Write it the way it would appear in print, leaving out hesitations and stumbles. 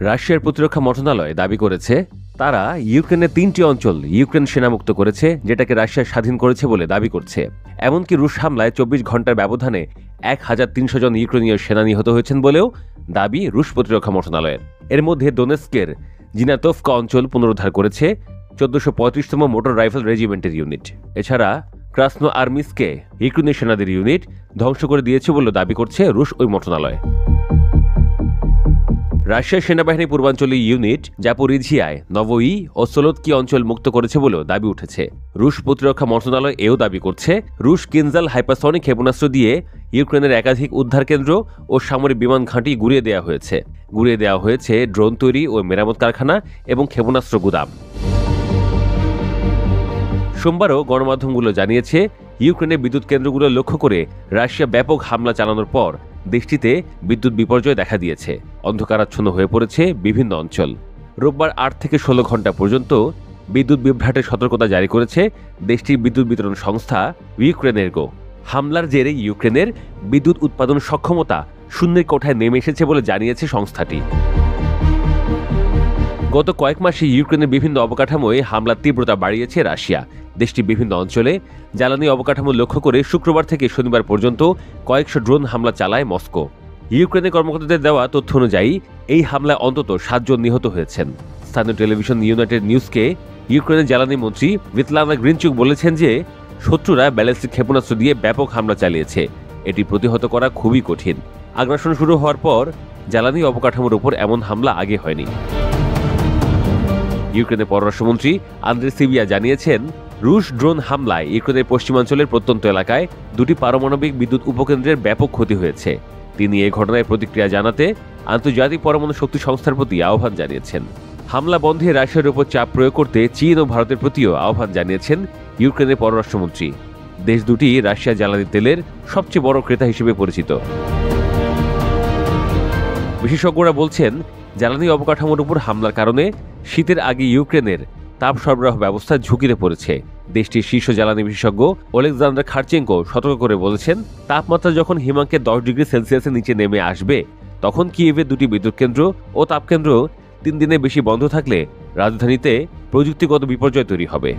রাশিয়ার প্রতিরক্ষা মন্ত্রণালয় দাবি করেছে তারা ইউক্রেনের 3টি অঞ্চল ইউক্রেন সেনামুক্ত করেছে, যেটাকে রাশিয়া স্বাধীন করেছে বলে দাবি করছে। এমনকি রুশ হামলায় 24 ঘন্টার ব্যবধানে 1300 জন ইউক্রেনীয় সেনা নিহত হয়েছেন বলেও দাবি রুশ প্রতিরক্ষা মন্ত্রণালয়ের। এর মধ্যে দোনেৎস্কের জিনাতোভকা অঞ্চল পুনরুদ্ধার করেছে 1435তম মোটর রাইফেল রেজিমেন্টের ইউনিট। এছাড়া ক্রাসনো আর্মিসকে ইউক্রেনীয় সেনাদের ইউনিট ধ্বংস করে দিয়েছে বলে দাবি করছে রুশ ওই মন্ত্রণালয়। রাশিয়ার সেনাবাহিনী পূর্বাঞ্চলীয় ইউনিট জাপোরিঝিয়ায় নভোই ও সোলৎকি অঞ্চল মুক্ত করেছে বলেও দাবি উঠেছে। রুশ প্রতিরক্ষা মন্ত্রণালয় এও দাবি করছে রুশ কিনজাল হাইপারসনিক ক্ষেপণাস্ত্র দিয়ে ইউক্রেনের একাধিক উদ্ধার কেন্দ্র ও সামরিক বিমান ঘাঁটি গুঁড়িয়ে দেওয়া হয়েছে ড্রোন তৈরি ও মেরামত কারখানা এবং ক্ষেপণাস্ত্র গুদাম। সোমবারও গণমাধ্যমগুলো জানিয়েছে ইউক্রেনের বিদ্যুৎ কেন্দ্রগুলো লক্ষ্য করে রাশিয়া ব্যাপক হামলা চালানোর পর দেশটিতে বিদ্যুৎ বিপর্যয় দেখা দিয়েছে। অন্ধকারাচ্ছন্ন হয়ে পড়েছে বিভিন্ন অঞ্চল। রোববার 8 থেকে 16 ঘন্টা পর্যন্ত বিদ্যুৎ বিভ্রাটের সতর্কতা জারি করেছে দেশটির বিদ্যুৎ বিতরণ সংস্থা ইউক্রেনেরগো। হামলার জেরে ইউক্রেনের বিদ্যুৎ উৎপাদন সক্ষমতা শূন্যের কোঠায় নেমে এসেছে বলে জানিয়েছে সংস্থাটি। গত কয়েক মাসে ইউক্রেনের বিভিন্ন অবকাঠামোয় হামলার তীব্রতা বাড়িয়েছে রাশিয়া। দেশটির বিভিন্ন অঞ্চলে জ্বালানি অবকাঠামো লক্ষ্য করে শুক্রবার থেকে শনিবার পর্যন্ত কয়েকশো ড্রোন হামলা চালায় মস্কো। ইউক্রেনের কর্মকর্তাদের দেওয়া তথ্য অনুযায়ী এই হামলায় অন্তত 7 জন নিহত হয়েছেন। স্থানীয় টেলিভিশন ইউনাইটেড নিউজকে ইউক্রেনের জ্বালানি মন্ত্রী ভিতলানা গ্রিনচুক বলেছেন যে শত্রুরা ব্যালিস্টিক ক্ষেপণাস্ত্র দিয়ে ব্যাপক হামলা চালিয়েছে। এটি প্রতিহত করা খুবই কঠিন। আগ্রাসন শুরু হওয়ার পর জ্বালানি অবকাঠামোর উপর এমন হামলা আগে হয়নি। ইউক্রেনের পররাষ্ট্রমন্ত্রী আন্দ্রে সিবিয়া জানিয়েছেন রুশ ড্রোন হামলায় ইউক্রেনের পশ্চিমাঞ্চলের প্রত্যন্ত এলাকায় 2টি পারমাণবিক বিদ্যুৎ উপকেন্দ্রের ব্যাপক ক্ষতি হয়েছে। তিনি এই ঘটনায় প্রতিক্রিয়া জানাতে আন্তর্জাতিক পরমাণু শক্তি সংস্থার প্রতি আহ্বান জানিয়েছেন। হামলা বন্ধে রাশিয়ার উপর চাপ প্রয়োগ করতে চীন ও ভারতের প্রতিও আহ্বান জানিয়েছেন ইউক্রেনের পররাষ্ট্রমন্ত্রী। দেশ দুটি রাশিয়া জ্বালানি তেলের সবচেয়ে বড় ক্রেতা হিসেবে পরিচিত। বিশেষজ্ঞরা বলছেন জ্বালানি অবকাঠামোর উপর হামলার কারণে শীতের আগে ইউক্রেনের তাপ সরবরাহ ব্যবস্থা ঝুঁকিতে পড়েছে। দেশটির শীর্ষ জ্বালানি বিশেষজ্ঞ ওলেকজান্ডার খারচেঙ্কো সতর্ক করে বলেছেন, তাপমাত্রা যখন হিমাঙ্কের 10 ডিগ্রি সেলসিয়াসের নিচে নেমে আসবে তখন কিয়েভের 2টি বিদ্যুৎ কেন্দ্র ও তাপকেন্দ্র 3 দিনের বেশি বন্ধ থাকলে রাজধানীতে প্রযুক্তিগত বিপর্যয় তৈরি হবে।